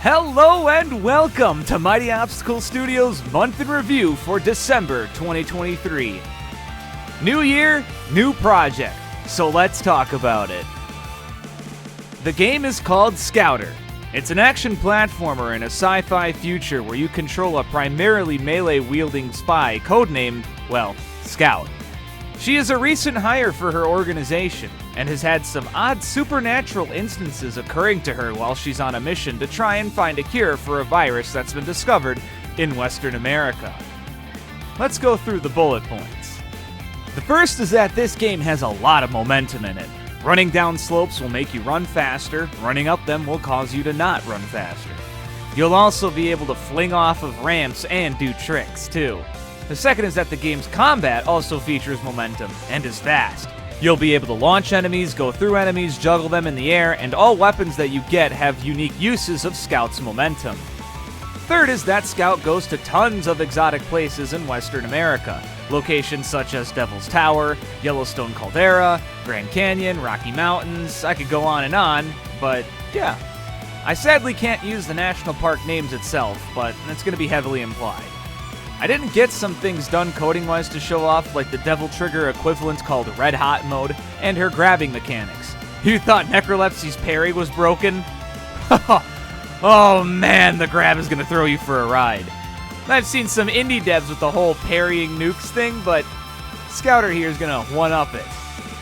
Hello and welcome to Mighty Obstacle Studios' month in review for December 2023. New year, new project, so let's talk about it. The game is called Scouter. It's an action platformer in a sci-fi future where you control a primarily melee-wielding spy codenamed, well, Scout. She is a recent hire for her organization, and has had some odd supernatural instances occurring to her while she's on a mission to try and find a cure for a virus that's been discovered in Western America. Let's go through the bullet points. The first is that this game has a lot of momentum in it. Running down slopes will make you run faster, running up them will cause you to not run faster. You'll also be able to fling off of ramps and do tricks, too. The second is that the game's combat also features momentum and is fast. You'll be able to launch enemies, go through enemies, juggle them in the air, and all weapons that you get have unique uses of Scout's momentum. Third is that Scout goes to tons of exotic places in Western America. Locations such as Devil's Tower, Yellowstone Caldera, Grand Canyon, Rocky Mountains, I could go on, but yeah. I sadly can't use the national park names itself, but it's going to be heavily implied. I didn't get some things done coding-wise to show off, like the Devil Trigger equivalent called Red Hot mode, and her grabbing mechanics. You thought Necrolepsy's parry was broken? Oh man, the grab is gonna throw you for a ride. I've seen some indie devs with the whole parrying nukes thing, but Scouter here is gonna one-up it.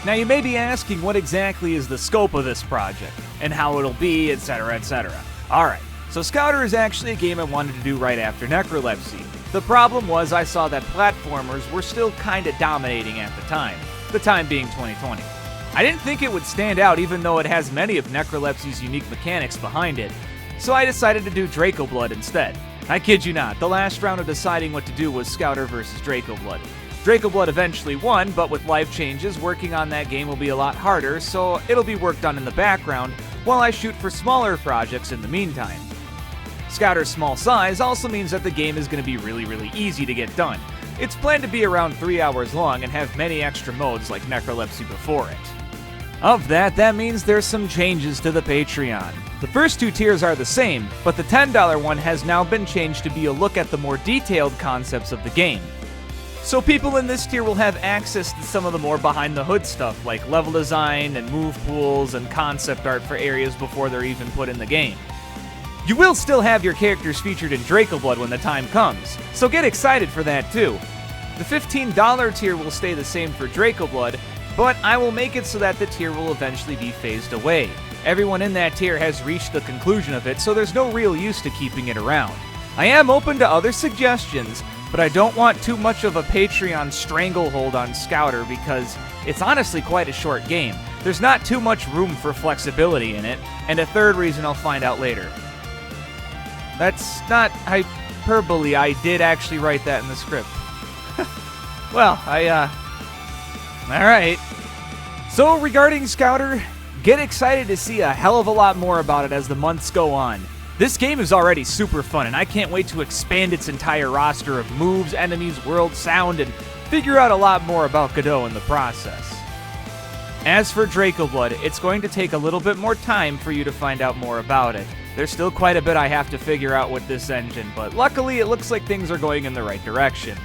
Now you may be asking what exactly is the scope of this project, and how it'll be, etc, etc. Alright, so Scouter is actually a game I wanted to do right after Necrolepsy. The problem was I saw that platformers were still kinda dominating at the time being 2020. I didn't think it would stand out even though it has many of Necrolepsy's unique mechanics behind it, so I decided to do Draco Blood instead. I kid you not, the last round of deciding what to do was Scouter versus Draco Blood. Draco Blood eventually won, but with life changes, working on that game will be a lot harder, so it'll be worked on in the background while I shoot for smaller projects in the meantime. Scouter's small size also means that the game is going to be really easy to get done. It's planned to be around 3 hours long and have many extra modes like Necrolepsy before it. Of that means there's some changes to the Patreon. The first two tiers are the same, but the $10 one has now been changed to be a look at the more detailed concepts of the game. So people in this tier will have access to some of the more behind-the-hood stuff like level design and move pools and concept art for areas before they're even put in the game. You will still have your characters featured in Draco Blood when the time comes, so get excited for that too. The $15 tier will stay the same for Draco Blood, but I will make it so that the tier will eventually be phased away. Everyone in that tier has reached the conclusion of it, so there's no real use to keeping it around. I am open to other suggestions, but I don't want too much of a Patreon stranglehold on Scouter because it's honestly quite a short game. There's not too much room for flexibility in it, and a third reason I'll find out later. That's not hyperbole, I did actually write that in the script. Well, alright. So, regarding Scouter, get excited to see a hell of a lot more about it as the months go on. This game is already super fun, and I can't wait to expand its entire roster of moves, enemies, world, sound, and figure out a lot more about Godot in the process. As for Draco Blood, it's going to take a little bit more time for you to find out more about it. There's still quite a bit I have to figure out with this engine, but luckily it looks like things are going in the right direction.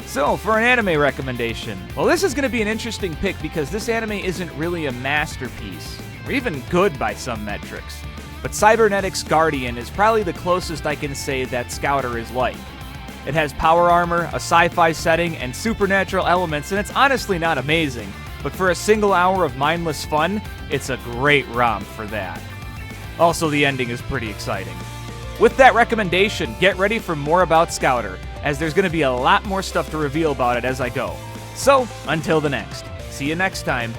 So, for an anime recommendation, well, this is going to be an interesting pick because this anime isn't really a masterpiece, or even good by some metrics, but Cybernetics Guardian is probably the closest I can say that Scouter is like. It has power armor, a sci-fi setting, and supernatural elements, and it's honestly not amazing, but for a single hour of mindless fun, it's a great romp for that. Also, the ending is pretty exciting. With that recommendation, get ready for more about Scouter, as there's going to be a lot more stuff to reveal about it as I go. So, until the next. See you next time.